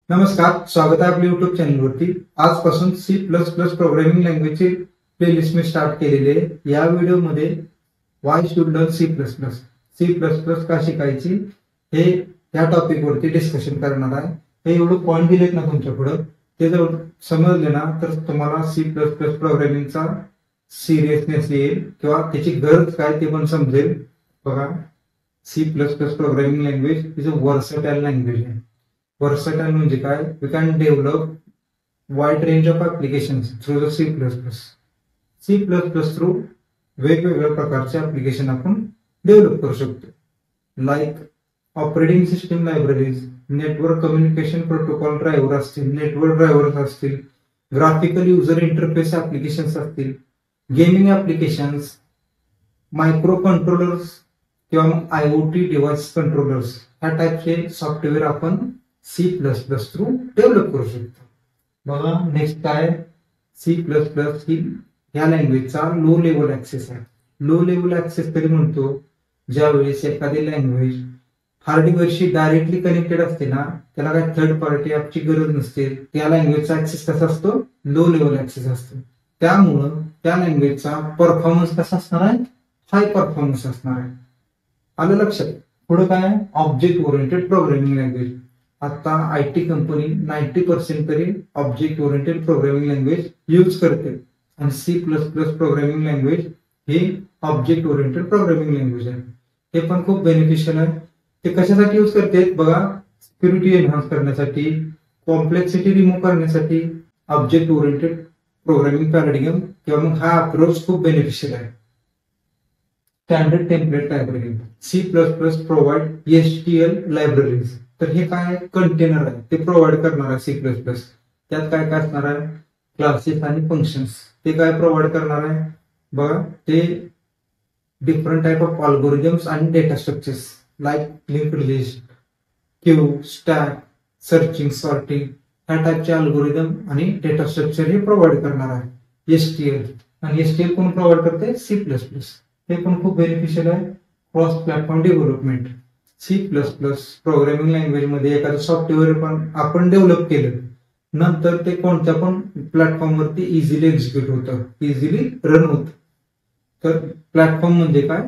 नमस्कार, स्वागत आहे आपल्या युट्यूब चॅनलवरती। आजपासून सी प्लस प्लस प्रोग्रामिंग लँग्वेजची प्लेलिस्ट मी स्टार्ट केलेली आहे। या व्हिडिओमध्ये why should learn C plus plus, C plus plus का शिकायची हे या टॉपिकवरती डिस्कशन करणार आहे। हे एवढं पॉइंट दिलेत ना तुमच्या पुढे, ते जर समजले ना तर तुम्हाला सी प्लस प्लस प्रोग्रामिंगचा सिरियसनेस येईल किंवा त्याची गरज काय ते पण समजेल। बघा, C plus plus programming language is a versatile language आहे। वर्सटाइल म्हणजे काय? We can develop wide range of applications through the C plus plus. C plus plus through वेगवेगळ्या प्रकारचे ऍप्लिकेशन आपण डेव्हलप करू शकतो, like operating system libraries, network communication protocol driver असतील, network drivers असतील, ग्राफिकल युजर इंटरफेस ऍप्लिकेशन्स असतील, gaming applications, microcontrollers किंवा मग आयओटी डिव्हाइस कंट्रोलर्स, ह्या टाईपचे सॉफ्टवेअर आपण C plus plus through develop करू शकतो। बघा, नेक्स्ट काय? सी प्लस प्लस ही या लँग्वेजचा लो लेवल ऍक्सेस आहे। लो लेवल ऍक्सेस तरी म्हणतो ज्यावेळेस एखादी लँग्वेज हार्डवेअरशी डायरेक्टली कनेक्टेड असते ना, त्याला काही थर्ड पार्टी ऍपची गरज नसते, त्या लँग्वेजचा ऍक्सेस कसा असतो? लो लेवल ऍक्सेस असतो। त्यामुळं त्या लँग्वेजचा परफॉर्मन्स कसा असणार आहे? हाय परफॉर्मन्स असणार आहे। आलं लक्षात? पुढे काय? Object oriented programming language. आता आयटी कंपनी 90% तरी object oriented programming language use करते आणि C plus plus programming language ही ऑब्जेक्ट ओरिएंटेड प्रोग्रामिंग लँग्वेज आहे। हे पण खूप बेनिफिशियल आहे। ते कशासाठी यूज करते? बघा, सिक्युरिटी एनहान्स करण्यासाठी, कॉम्प्लेक्सिटी रिमूव्ह करण्यासाठी ऑब्जेक्ट ओरिएंटेड प्रोग्रामिंग पॅराडिगम किंवा मग हा अप्रोच खूप बेनिफिशियल आहे। Standard template library, C plus plus provide HTL libraries. तर हे काय? कंटेनर आहे, ते प्रोव्हाइड करणार आहे सी प्लस प्लस। त्यात काय काय असणार आहे? क्लासेस आणि फंक्शन्स, ते काय प्रोव्हाइड करणार आहे? बघा, ते डिफरंट टाइप ऑफ अल्गोरिदम्स आणि data structures like linked list, Q, stack, searching, sorting, ह्या टाइपचे अल्गोरिदम आणि डेटा स्ट्रक्चर हे प्रोव्हाइड करणार आहे एचटीएल। आणि एचटीएल कोण प्रोव्हाइड करते? C plus plus. हे पण खूप बेनिफिशियल आहे। Cross platform development, C plus plus programming language मध्ये एखादं सॉफ्टवेअर पण आपण डेव्हलप केलं नंतर ते कोणत्या पण प्लॅटफॉर्मवरती इझिली एक्झिक्यूट होतं, इझिली रन होतं। तर प्लॅटफॉर्म म्हणजे काय?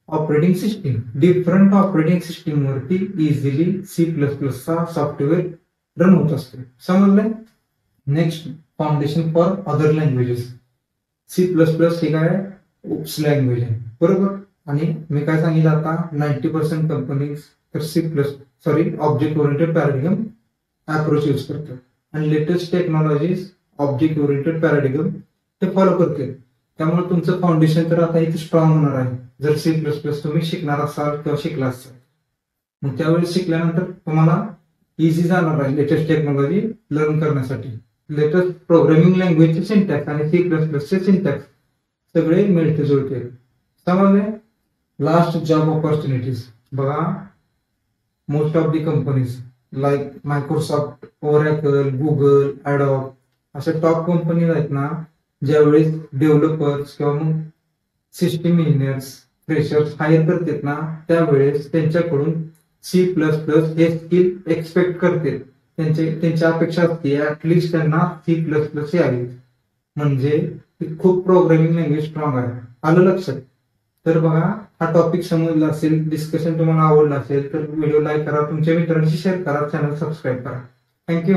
Operating system. Different operating system वरती इझिली सी प्लस प्लसचा सॉफ्टवेअर रन होत असतो। समजलंय? Next, foundation for other languages. C plus plus हे काय? ओप्स लँग्वेज आहे, बरोबर। आणि मी काय सांगितलं आता, 90% कंपनीज तर C plus object oriented paradigm approach use करतात आणि latest technologies object oriented paradigm ते फॉलो करते। त्यामुळे तुमचं फाउंडेशन तर आता इथे स्ट्रॉंग होणार आहे जर सी प्लस प्लस तुम्ही शिकणार असाल किंवा शिकला असाल। मग त्यावेळेस शिकल्यानंतर तुम्हाला इझी जाणार आहे लेटेस्ट टेक्नॉलॉजी लर्न करण्यासाठी। लेटेस्ट प्रोग्रामिंग लँग्वेजचे सिंटॅक्स आणि सी प्लस प्लसचे सिंटॅक्स सगळे मिळते जुळते। समजले? Last, job opportunities. बघा, most of the companies like Microsoft, Oracle, Google, Adobe अशा टॉप कंपनीज आहेत ना, ज्यावेळेस डेव्हलपर्स किंवा मग सिस्टीम इंजिनियर्स, फ्रेशर्स हायर करतात ना, त्यावेळेस त्यांच्याकडून सी प्लस प्लस हे स्किल एक्सपेक्ट करते। त्यांची अपेक्षा असते ऍटलिस्ट त्यांना सी प्लस प्लस यावी, म्हणजे खूप प्रोग्रामिंग लँग्वेज स्ट्रॉंग आहे। आलं लक्षात? तर बघा, हा टॉपिक समजला असेल, डिस्कशन तुम्हाला आवडलं असेल तर व्हिडिओ लाईक करा, तुमच्या मित्रांशी शेअर करा, चॅनल सबस्क्राईब करा। थँक्यू।